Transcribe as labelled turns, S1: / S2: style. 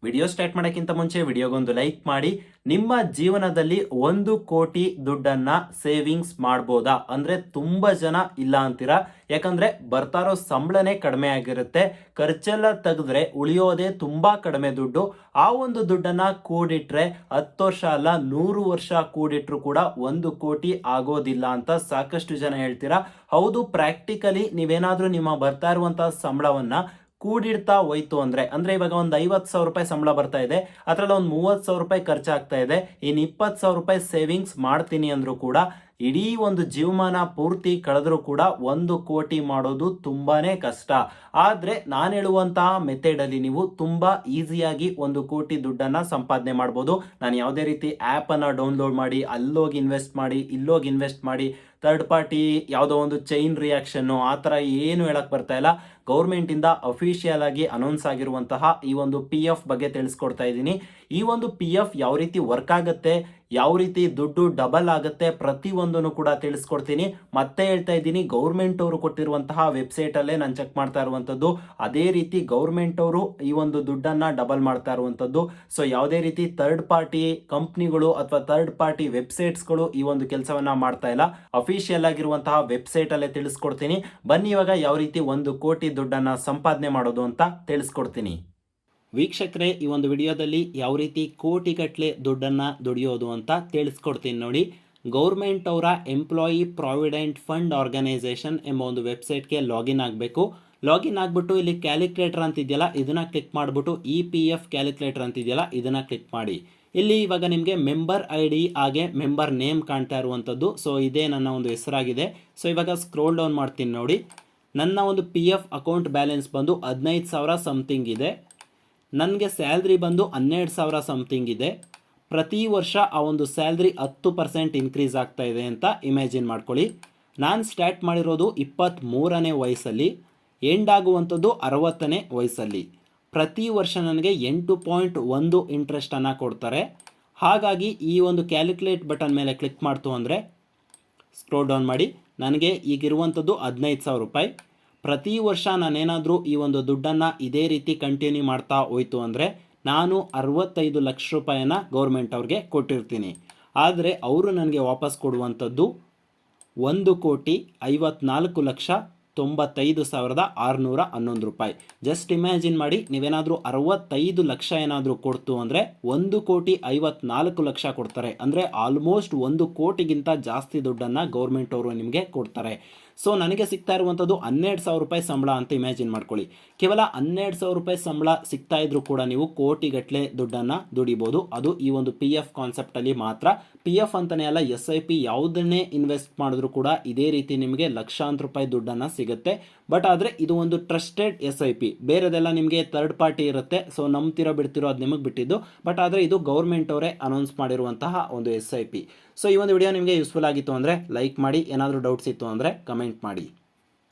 S1: Video start ಮಾಡೋಕ್ಕಿಂತ ಮುಂಚೆ ವಿಡಿಯೋಗೊಂದು like ಮಾಡಿ. ನಿಮ್ಮ ಜೀವನದಲ್ಲಿ 1 ಕೋಟಿ ದುಡ್ಡನ್ನ ಸೇವಿಂಗ್ಸ್ ಮಾಡ್ಬೋದಾ ಅಂದ್ರೆ ತುಂಬಾ ಜನ ಇಲ್ಲ ಅಂತೀರಾ. ಯಾಕಂದ್ರೆ ಬರ್ತಾ ಇರೋ ಸಂಬಳನೇ ಕಡಿಮೆ ಆಗಿರುತ್ತೆ, ಖರ್ಚೆಲ್ಲ ತೆಗೆದ್ರೆ ಉಳಿಯೋದೇ ತುಂಬಾ ಕಡಿಮೆ ದುಡ್ಡು. ಆ ಒಂದು ದುಡ್ಡನ್ನ ಕೂಡಿಟ್ರೆ 10 ವರ್ಷ ಅಲ್ಲ 100 ವರ್ಷ ಕೂಡಿಟ್ರು ಕೂಡ 1 ಕೋಟಿ ಆಗೋದಿಲ್ಲ ಅಂತ ಸಾಕಷ್ಟು ಜನ ಹೇಳ್ತೀರಾ. ಹೌದು, ಪ್ರಾಕ್ಟಿಕಲಿ ನೀವೇನಾದ್ರೂ ನಿಮ್ಮ ಬರ್ತಾ ಇರುವಂತಹ ಸಂಬಳವನ್ನ ಕೂಡಿಡ್ತಾ ಹೋಯ್ತು ಅಂದ್ರೆ ಇವಾಗ ಒಂದು 50,000 ರೂಪಾಯಿ ಸಂಬಳ ಬರ್ತಾ ಇದೆ, ಅದರಲ್ಲಿ ಒಂದು 30,000 ರೂಪಾಯಿ ಖರ್ಚಾಗ್ತಾ ಇದೆ, ಇನ್ನು 20,000 ರೂಪಾಯಿ ಸೇವಿಂಗ್ಸ್ ಮಾಡ್ತೀನಿ ಅಂದ್ರೂ ಕೂಡ ಇಡೀ ಒಂದು ಜೀವಮಾನ ಪೂರ್ತಿ ಕಳೆದ್ರೂ ಕೂಡ 1 ಕೋಟಿ ಮಾಡೋದು ತುಂಬಾನೇ ಕಷ್ಟ. ಆದ್ರೆ ನಾನು ಹೇಳುವಂತಹ ಮೆಥಡ್ ಅಲ್ಲಿ ನೀವು ತುಂಬಾ ಈಸಿಯಾಗಿ 1 ಕೋಟಿ ದುಡ್ಡನ್ನ ಸಂಪಾದನೆ ಮಾಡ್ಬೋದು. ನಾನು ಯಾವುದೇ ರೀತಿ ಆಪ್ ಅನ್ನ ಡೌನ್ಲೋಡ್ ಮಾಡಿ ಅಲ್ಲೋಗಿ ಇನ್ವೆಸ್ಟ್ ಮಾಡಿ ಇಲ್ಲೋಗಿ ಇನ್ವೆಸ್ಟ್ ಮಾಡಿ ಥರ್ಡ್ ಪಾರ್ಟಿ ಯಾವುದೋ ಒಂದು ಚೈನ್ ರಿಯಾಕ್ಷನ್ ಆ ಥರ ಏನು ಹೇಳಕ್ ಬರ್ತಾ ಇಲ್ಲ. ಗೌರ್ಮೆಂಟ್ ಇಂದ ಅಫಿಷಿಯಲ್ ಆಗಿ ಅನೌನ್ಸ್ ಆಗಿರುವಂತಹ ಈ ಒಂದು PF ಬಗ್ಗೆ ತಿಳಿಸ್ಕೊಡ್ತಾ ಇದ್ದೀನಿ. ಈ ಒಂದು PF ಯಾವ ರೀತಿ ವರ್ಕ್ ಆಗುತ್ತೆ, ಯಾವ ರೀತಿ ದುಡ್ಡು ಡಬಲ್ ಆಗುತ್ತೆ, ಪ್ರತಿಯೊಂದನ್ನು ಕೂಡ ತಿಳಿಸ್ಕೊಡ್ತೀನಿ. ಮತ್ತೆ ಹೇಳ್ತಾ ಇದ್ದೀನಿ, ಗೌರ್ಮೆಂಟ್ ಅವರು ಕೊಟ್ಟಿರುವಂತಹ ವೆಬ್ಸೈಟ್ ಅಲ್ಲೇ ನಾನು ಚೆಕ್ ಮಾಡ್ತಾ ಇರುವಂತದ್ದು. ಅದೇ ರೀತಿ ಗೌರ್ಮೆಂಟ್ ಅವರು ಈ ಒಂದು ದುಡ್ಡನ್ನ ಡಬಲ್ ಮಾಡ್ತಾ ಇರುವಂತದ್ದು. ಸೊ ಯಾವುದೇ ರೀತಿ ಥರ್ಡ್ ಪಾರ್ಟಿ ಕಂಪ್ನಿಗಳು ಅಥವಾ ಥರ್ಡ್ ಪಾರ್ಟಿ ವೆಬ್ಸೈಟ್ಸ್ಗಳು ಈ ಒಂದು ಕೆಲಸವನ್ನ ಮಾಡ್ತಾ ಇಲ್ಲ. ಅಫಿಷಿಯಲ್ ಆಗಿರುವಂತಹ ವೆಬ್ಸೈಟ್ ಅಲ್ಲೇ ತಿಳಿಸ್ಕೊಡ್ತೀನಿ. ಬನ್ನಿ ಇವಾಗ ಯಾವ ರೀತಿ 1 ಕೋಟಿ ದುಡ್ಡನ್ನ ಸಂಪಾದನೆ ಮಾಡೋದು ಅಂತ ತಿಳಿಸ್ಕೊಡ್ತೀನಿ. ವೀಕ್ಷಕರೇ, ಈ ಒಂದು ವಿಡಿಯೋದಲ್ಲಿ ಯಾವ ರೀತಿ ಕೋಟಿಗಟ್ಟಲೆ ದುಡ್ಡನ್ನು ದುಡಿಯೋದು ಅಂತ ತಿಳಿಸ್ಕೊಡ್ತೀನಿ ನೋಡಿ. ಗೌರ್ಮೆಂಟ್ ಅವರ ಎಂಪ್ಲಾಯಿ ಪ್ರಾವಿಡೆಂಟ್ ಫಂಡ್ ಆರ್ಗನೈಸೇಷನ್ ಎಂಬ ಒಂದು ವೆಬ್ಸೈಟ್ಗೆ ಲಾಗಿನ್ ಆಗಬೇಕು. ಲಾಗಿನ್ ಆಗಿಬಿಟ್ಟು ಇಲ್ಲಿ ಕ್ಯಾಲ್ಕುಲೇಟರ್ ಅಂತಿದೆಯಲ್ಲ ಇದನ್ನು ಕ್ಲಿಕ್ ಮಾಡಿಬಿಟ್ಟು EPF ಕ್ಯಾಲ್ಕುಲೇಟರ್ ಅಂತಿದೆಯಲ್ಲ ಇದನ್ನು ಕ್ಲಿಕ್ ಮಾಡಿ. ಇಲ್ಲಿ ಇವಾಗ ನಿಮಗೆ ಮೆಂಬರ್ ID ಹಾಗೆ ಮೆಂಬರ್ ನೇಮ್ ಕಾಣ್ತಾ ಇರುವಂಥದ್ದು. ಸೊ ಇದೇ ನನ್ನ ಒಂದು ಹೆಸರಾಗಿದೆ. ಸೊ ಇವಾಗ ಸ್ಕ್ರೋಲ್ ಡೌನ್ ಮಾಡ್ತೀನಿ ನೋಡಿ. ನನ್ನ ಒಂದು PF ಅಕೌಂಟ್ ಬ್ಯಾಲೆನ್ಸ್ ಬಂದು 15,000 ಸಮಥಿಂಗ್ ಇದೆ. ನನಗೆ ಸ್ಯಾಲ್ರಿ ಬಂದು 12,000 ಸಮಥಿಂಗ್ ಇದೆ. ಪ್ರತಿ ವರ್ಷ ಆ ಒಂದು ಸ್ಯಾಲ್ರಿ 10% ಇನ್ಕ್ರೀಸ್ ಆಗ್ತಾ ಇದೆ ಅಂತ ಇಮ್ಯಾಜಿನ್ ಮಾಡ್ಕೊಳ್ಳಿ. ನಾನು ಸ್ಟಾರ್ಟ್ ಮಾಡಿರೋದು 23ನೇ ವಯಸ್ಸಲ್ಲಿ, ಎಂಡ್ ಆಗುವಂಥದ್ದು 60ನೇ ವಯಸ್ಸಲ್ಲಿ. ಪ್ರತಿ ವರ್ಷ ನನಗೆ 8.1 ಇಂಟ್ರೆಸ್ಟನ್ನು ಕೊಡ್ತಾರೆ. ಹಾಗಾಗಿ ಈ ಒಂದು ಕ್ಯಾಲ್ಕುಲೇಟ್ ಬಟನ್ ಮೇಲೆ ಕ್ಲಿಕ್ ಮಾಡ್ತು ಅಂದರೆ ಸ್ಕ್ರೋಲ್ ಡೌನ್ ಮಾಡಿ, ನನಗೆ ಈಗಿರುವಂಥದ್ದು 15,000 ರೂಪಾಯಿ. ಪ್ರತಿ ವರ್ಷ ನಾನೇನಾದರೂ ಈ ಒಂದು ದುಡ್ಡನ್ನು ಇದೇ ರೀತಿ ಕಂಟಿನ್ಯೂ ಮಾಡ್ತಾ ಹೋಯ್ತು ಅಂದರೆ ನಾನು 65 ಲಕ್ಷ ರೂಪಾಯಿನ ಗೌರ್ಮೆಂಟ್ ಅವ್ರಿಗೆ ಕೊಟ್ಟಿರ್ತೀನಿ. ಆದರೆ ಅವರು ನನಗೆ ವಾಪಸ್ ಕೊಡುವಂಥದ್ದು 1,54,95,611 ರೂಪಾಯಿ. ಜಸ್ಟ್ ಇಮ್ಯಾಜಿನ್ ಮಾಡಿ, ನೀವೇನಾದರೂ 65 ಲಕ್ಷ ಏನಾದರೂ ಕೊಡ್ತು ಅಂದರೆ 1,54,00,000 ಕೊಡ್ತಾರೆ. ಅಂದರೆ ಆಲ್ಮೋಸ್ಟ್ 1 ಕೋಟಿಗಿಂತ ಜಾಸ್ತಿ ದುಡ್ಡನ್ನು ಗೌರ್ಮೆಂಟ್ ಅವರು ನಿಮಗೆ ಕೊಡ್ತಾರೆ. ಸೊ ನನಗೆ ಸಿಗ್ತಾ ಇರುವಂಥದ್ದು 12,000 ರೂಪಾಯಿ ಸಂಬಳ ಅಂತ ಇಮ್ಯಾಜಿನ್ ಮಾಡ್ಕೊಳ್ಳಿ. ಕೇವಲ 12,000 ರೂಪಾಯಿ ಸಂಬಳ ಸಿಗ್ತಾ ಇದ್ರೂ ಕೂಡ ನೀವು ಕೋಟಿಗಟ್ಟಲೆ ದುಡ್ಡನ್ನು ದುಡಿಬೋದು. ಅದು ಈ ಒಂದು PF ಕಾನ್ಸೆಪ್ಟಲ್ಲಿ ಮಾತ್ರ. PF ಅಂತಲೇ ಅಲ್ಲ, SIP ಯಾವುದನ್ನೇ ಇನ್ವೆಸ್ಟ್ ಮಾಡಿದ್ರು ಕೂಡ ಇದೇ ರೀತಿ ನಿಮಗೆ ಲಕ್ಷಾಂತರ ರೂಪಾಯಿ ದುಡ್ಡನ್ನು ಸಿಗುತ್ತೆ. ಬಟ್ ಆದರೆ ಇದು ಒಂದು ಟ್ರಸ್ಟೆಡ್ SIP. ಬೇರೆದೆಲ್ಲ ನಿಮಗೆ ಥರ್ಡ್ ಪಾರ್ಟಿ ಇರುತ್ತೆ. ಸೊ ನಂಬ್ತಿರೋ ಬಿಡ್ತಿರೋ ಅದು ನಿಮಗೆ ಬಿಟ್ಟಿದ್ದು. ಬಟ್ ಆದರೆ ಇದು ಗೌರ್ಮೆಂಟ್ ಅವರೇ ಅನೌನ್ಸ್ ಮಾಡಿರುವಂತಹ ಒಂದು SIP. ಸೊ ಈ ಒಂದು ವಿಡಿಯೋ ನಿಮಗೆ ಯೂಸ್ಫುಲ್ ಆಗಿತ್ತು ಅಂದರೆ ಲೈಕ್ ಮಾಡಿ, ಏನಾದರೂ ಡೌಟ್ಸ್ ಇತ್ತು ಅಂದರೆ ಕಮೆಂಟ್ ಮಾಡಿ.